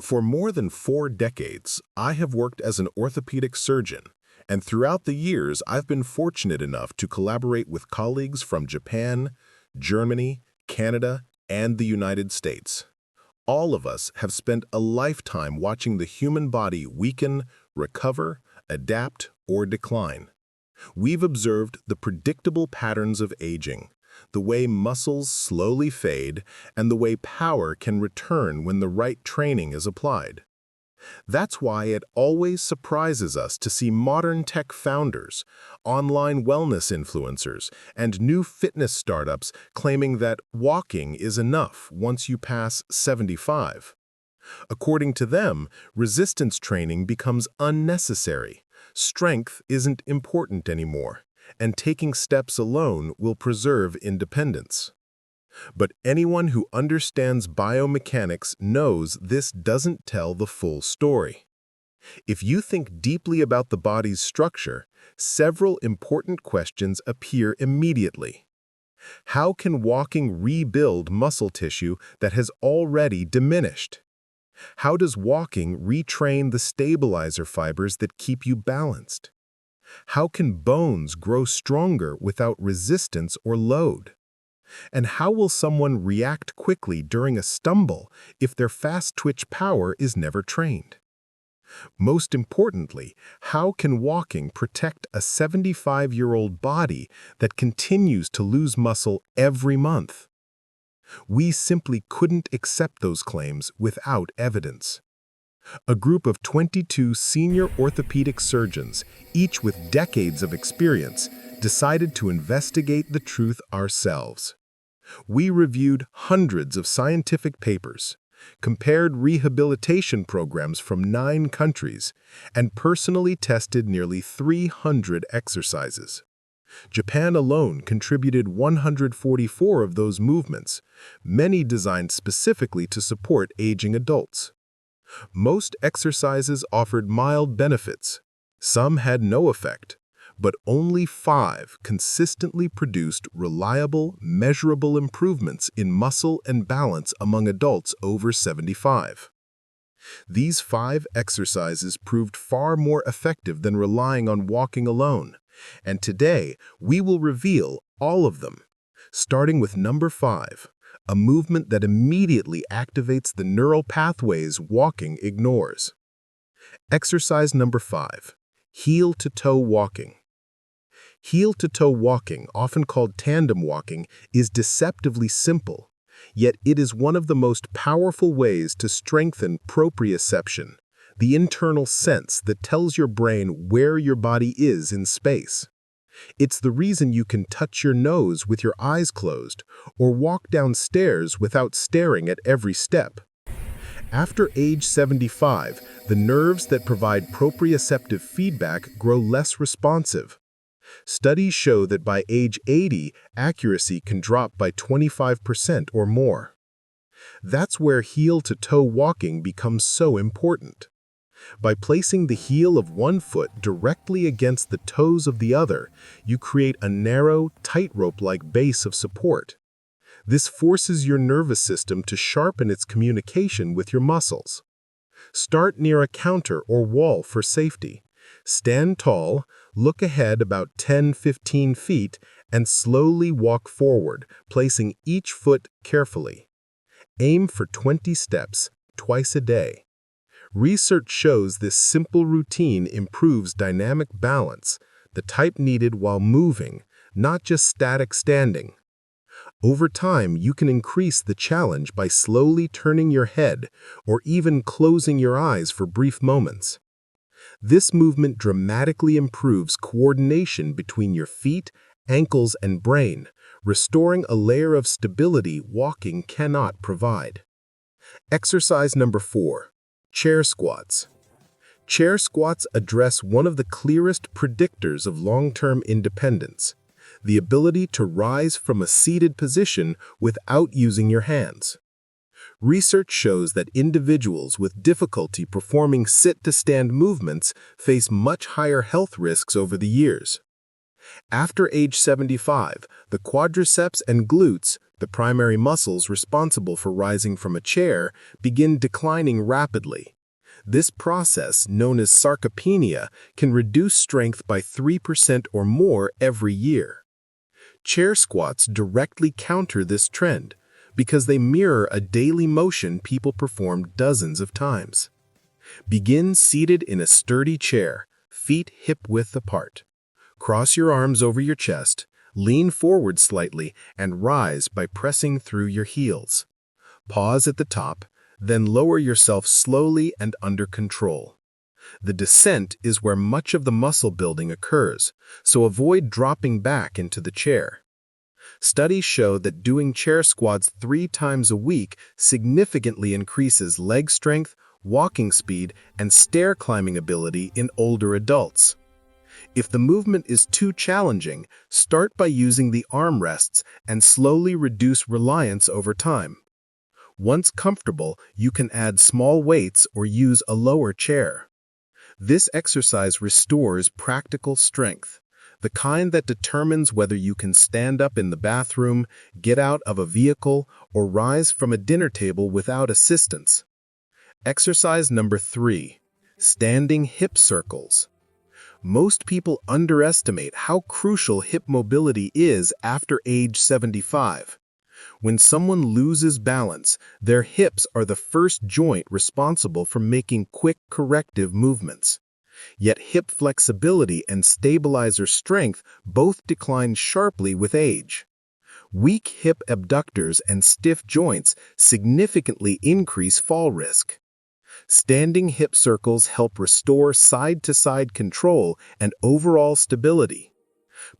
For more than 4 decades, I have worked as an orthopedic surgeon, and throughout the years, I've been fortunate enough to collaborate with colleagues from Japan, Germany, Canada, and the United States. All of us have spent a lifetime watching the human body weaken, recover, adapt, or decline. We've observed the predictable patterns of aging, the way muscles slowly fade, and the way power can return when the right training is applied. That's why it always surprises us to see modern tech founders, online wellness influencers, and new fitness startups claiming that walking is enough once you pass 75. According to them, resistance training becomes unnecessary, strength isn't important anymore, and taking steps alone will preserve independence. But anyone who understands biomechanics knows this doesn't tell the full story. If you think deeply about the body's structure, several important questions appear immediately. How can walking rebuild muscle tissue that has already diminished? How does walking retrain the stabilizer fibers that keep you balanced? How can bones grow stronger without resistance or load? And how will someone react quickly during a stumble if their fast twitch power is never trained? Most importantly, how can walking protect a 75-year-old body that continues to lose muscle every month? We simply couldn't accept those claims without evidence. A group of 22 senior orthopedic surgeons, each with decades of experience, decided to investigate the truth ourselves. We reviewed hundreds of scientific papers, compared rehabilitation programs from 9 countries, and personally tested nearly 300 exercises. Japan alone contributed 144 of those movements, many designed specifically to support aging adults. Most exercises offered mild benefits. Some had no effect, but only 5 consistently produced reliable, measurable improvements in muscle and balance among adults over 75. These 5 exercises proved far more effective than relying on walking alone, and today we will reveal all of them, starting with number 5, a movement that immediately activates the neural pathways walking ignores. Exercise number 5, heel-to-toe walking. Heel-to-toe walking, often called tandem walking, is deceptively simple, yet it is one of the most powerful ways to strengthen proprioception, the internal sense that tells your brain where your body is in space. It's the reason you can touch your nose with your eyes closed or walk downstairs without staring at every step. After age 75, the nerves that provide proprioceptive feedback grow less responsive. Studies show that by age 80, accuracy can drop by 25% or more. That's where heel-to-toe walking becomes so important. By placing the heel of one foot directly against the toes of the other, you create a narrow, tightrope-like base of support. This forces your nervous system to sharpen its communication with your muscles. Start near a counter or wall for safety. Stand tall, look ahead about 10–15 feet, and slowly walk forward, placing each foot carefully. Aim for 20 steps, twice a day. Research shows this simple routine improves dynamic balance, the type needed while moving, not just static standing. Over time, you can increase the challenge by slowly turning your head or even closing your eyes for brief moments. This movement dramatically improves coordination between your feet, ankles, and brain, restoring a layer of stability walking cannot provide. Exercise number 4. Chair squats. Chair squats address one of the clearest predictors of long-term independence, the ability to rise from a seated position without using your hands. Research shows that individuals with difficulty performing sit-to-stand movements face much higher health risks over the years. After age 75, the quadriceps and glutes, The primary muscles responsible for rising from a chair begin declining rapidly. This process, known as sarcopenia, can reduce strength by 3% or more every year. Chair squats directly counter this trend because they mirror a daily motion people perform dozens of times. Begin seated in a sturdy chair, feet hip-width apart. Cross your arms over your chest, lean forward slightly, and rise by pressing through your heels. Pause at the top, then lower yourself slowly and under control. The descent is where much of the muscle building occurs, so avoid dropping back into the chair. Studies show that doing chair squats 3 times a week significantly increases leg strength, walking speed, and stair climbing ability in older adults. If the movement is too challenging, start by using the armrests and slowly reduce reliance over time. Once comfortable, you can add small weights or use a lower chair. This exercise restores practical strength, the kind that determines whether you can stand up in the bathroom, get out of a vehicle, or rise from a dinner table without assistance. Exercise number 3, standing hip circles. Most people underestimate how crucial hip mobility is after age 75. When someone loses balance, their hips are the first joint responsible for making quick corrective movements. Yet hip flexibility and stabilizer strength both decline sharply with age. Weak hip abductors and stiff joints significantly increase fall risk. Standing hip circles help restore side-to-side control and overall stability.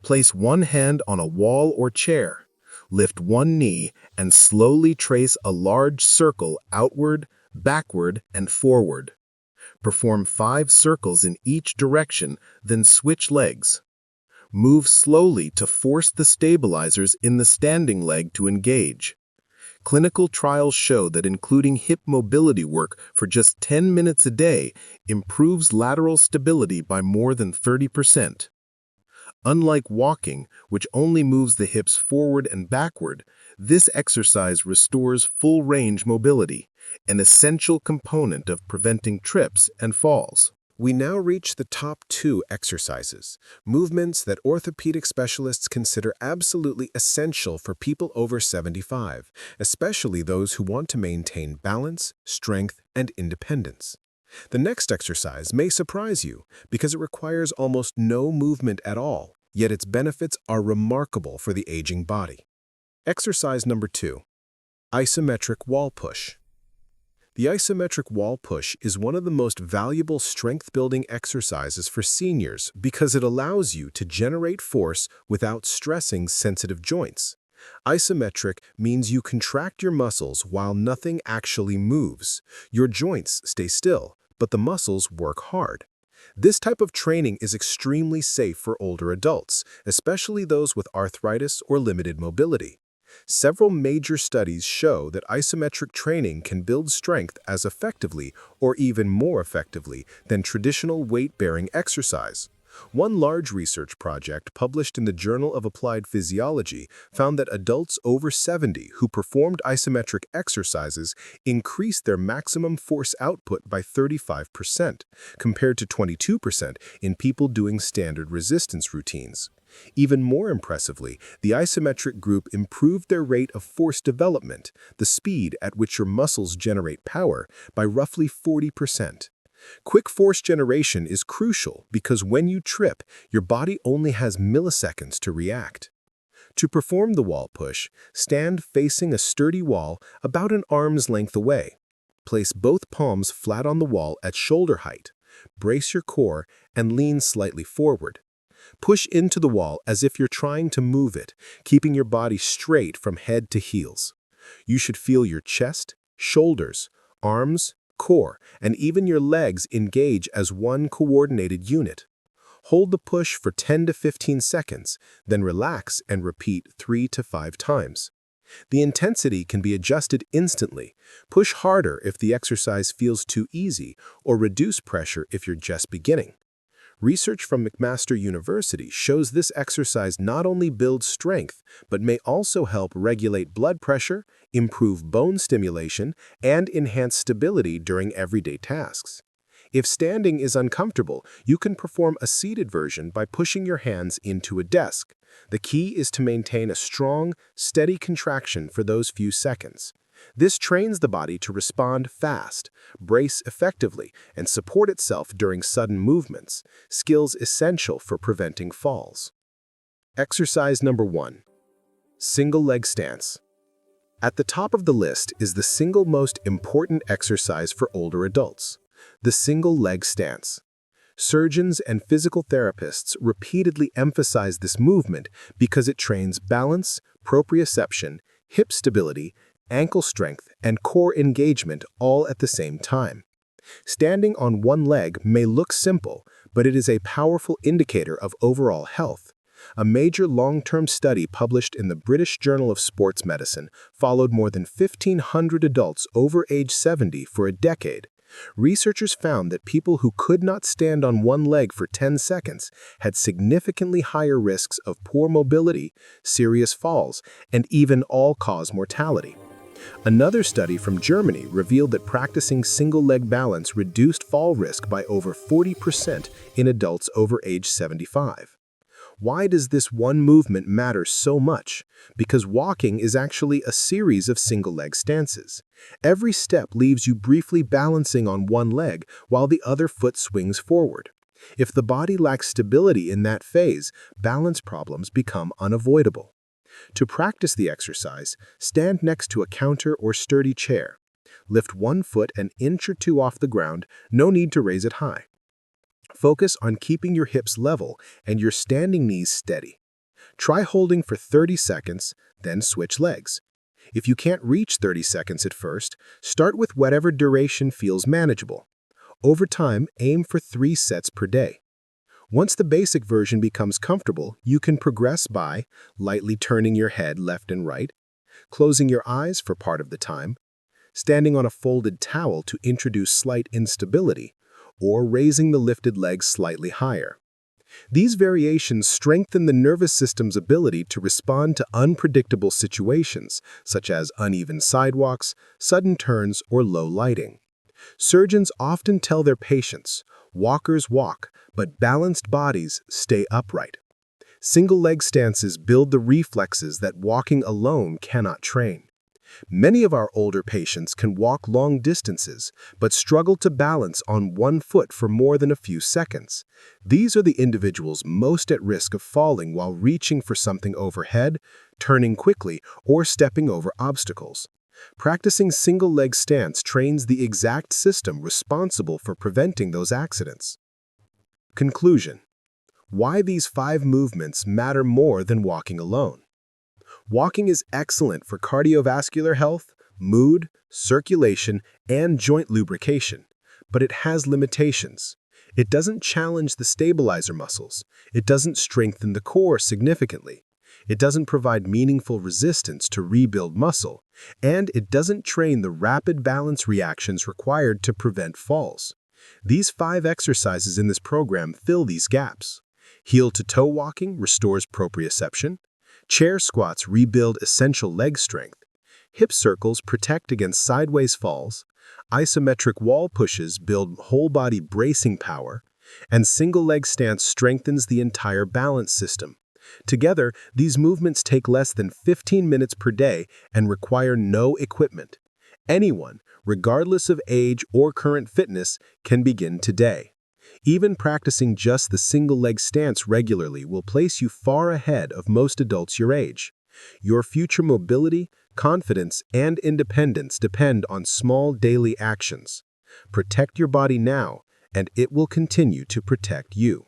Place one hand on a wall or chair. Lift one knee and slowly trace a large circle outward, backward, and forward. Perform 5 circles in each direction, then switch legs. Move slowly to force the stabilizers in the standing leg to engage. Clinical trials show that including hip mobility work for just 10 minutes a day improves lateral stability by more than 30%. Unlike walking, which only moves the hips forward and backward, this exercise restores full range mobility, an essential component of preventing trips and falls. We now reach the top 2 exercises, movements that orthopedic specialists consider absolutely essential for people over 75, especially those who want to maintain balance, strength, and independence. The next exercise may surprise you because it requires almost no movement at all, yet its benefits are remarkable for the aging body. Exercise number 2, Isometric Wall Push. The isometric wall push is one of the most valuable strength-building exercises for seniors because it allows you to generate force without stressing sensitive joints. Isometric means you contract your muscles while nothing actually moves. Your joints stay still, but the muscles work hard. This type of training is extremely safe for older adults, especially those with arthritis or limited mobility. Several major studies show that isometric training can build strength as effectively or even more effectively than traditional weight-bearing exercise. One large research project published in the Journal of Applied Physiology found that adults over 70 who performed isometric exercises increased their maximum force output by 35%, compared to 22% in people doing standard resistance routines. Even more impressively, the isometric group improved their rate of force development, the speed at which your muscles generate power, by roughly 40%. Quick force generation is crucial because when you trip, your body only has milliseconds to react. To perform the wall push, stand facing a sturdy wall about an arm's length away. Place both palms flat on the wall at shoulder height. Brace your core and lean slightly forward. Push into the wall as if you're trying to move it, keeping your body straight from head to heels. You should feel your chest, shoulders, arms, core, and even your legs engage as one coordinated unit. Hold the push for 10 to 15 seconds, then relax and repeat 3 to 5 times. The intensity can be adjusted instantly. Push harder if the exercise feels too easy, or reduce pressure if you're just beginning. Research from McMaster University shows this exercise not only builds strength, but may also help regulate blood pressure, improve bone stimulation, and enhance stability during everyday tasks. If standing is uncomfortable, you can perform a seated version by pushing your hands into a desk. The key is to maintain a strong, steady contraction for those few seconds. This trains the body to respond fast, brace effectively, and support itself during sudden movements, skills essential for preventing falls. Exercise number 1. Single leg stance. At the top of the list is the single most important exercise for older adults, the single leg stance. Surgeons and physical therapists repeatedly emphasize this movement because it trains balance, proprioception, hip stability, ankle strength, and core engagement all at the same time. Standing on one leg may look simple, but it is a powerful indicator of overall health. A major long-term study published in the British Journal of Sports Medicine followed more than 1,500 adults over age 70 for a decade. Researchers found that people who could not stand on one leg for 10 seconds had significantly higher risks of poor mobility, serious falls, and even all-cause mortality. Another study from Germany revealed that practicing single-leg balance reduced fall risk by over 40% in adults over age 75. Why does this one movement matter so much? Because walking is actually a series of single-leg stances. Every step leaves you briefly balancing on one leg while the other foot swings forward. If the body lacks stability in that phase, balance problems become unavoidable. To practice the exercise, stand next to a counter or sturdy chair. Lift one foot an inch or two off the ground, no need to raise it high. Focus on keeping your hips level and your standing knees steady. Try holding for 30 seconds, then switch legs. If you can't reach 30 seconds at first, start with whatever duration feels manageable. Over time, aim for 3 sets per day. Once the basic version becomes comfortable, you can progress by lightly turning your head left and right, closing your eyes for part of the time, standing on a folded towel to introduce slight instability, or raising the lifted leg slightly higher. These variations strengthen the nervous system's ability to respond to unpredictable situations, such as uneven sidewalks, sudden turns, or low lighting. Surgeons often tell their patients, walkers walk, but balanced bodies stay upright. Single-leg stances build the reflexes that walking alone cannot train. Many of our older patients can walk long distances, but struggle to balance on one foot for more than a few seconds. These are the individuals most at risk of falling while reaching for something overhead, turning quickly, or stepping over obstacles. Practicing single-leg stance trains the exact system responsible for preventing those accidents. Conclusion: why these 5 movements matter more than walking alone. Walking is excellent for cardiovascular health, mood, circulation, and joint lubrication, but it has limitations. It doesn't challenge the stabilizer muscles. It doesn't strengthen the core significantly. It doesn't provide meaningful resistance to rebuild muscle, and it doesn't train the rapid balance reactions required to prevent falls. These 5 exercises in this program fill these gaps. Heel-to-toe walking restores proprioception. Chair squats rebuild essential leg strength. Hip circles protect against sideways falls. Isometric wall pushes build whole-body bracing power. And single-leg stance strengthens the entire balance system. Together, these movements take less than 15 minutes per day and require no equipment. Anyone, regardless of age or current fitness, can begin today. Even practicing just the single-leg stance regularly will place you far ahead of most adults your age. Your future mobility, confidence, and independence depend on small daily actions. Protect your body now, and it will continue to protect you.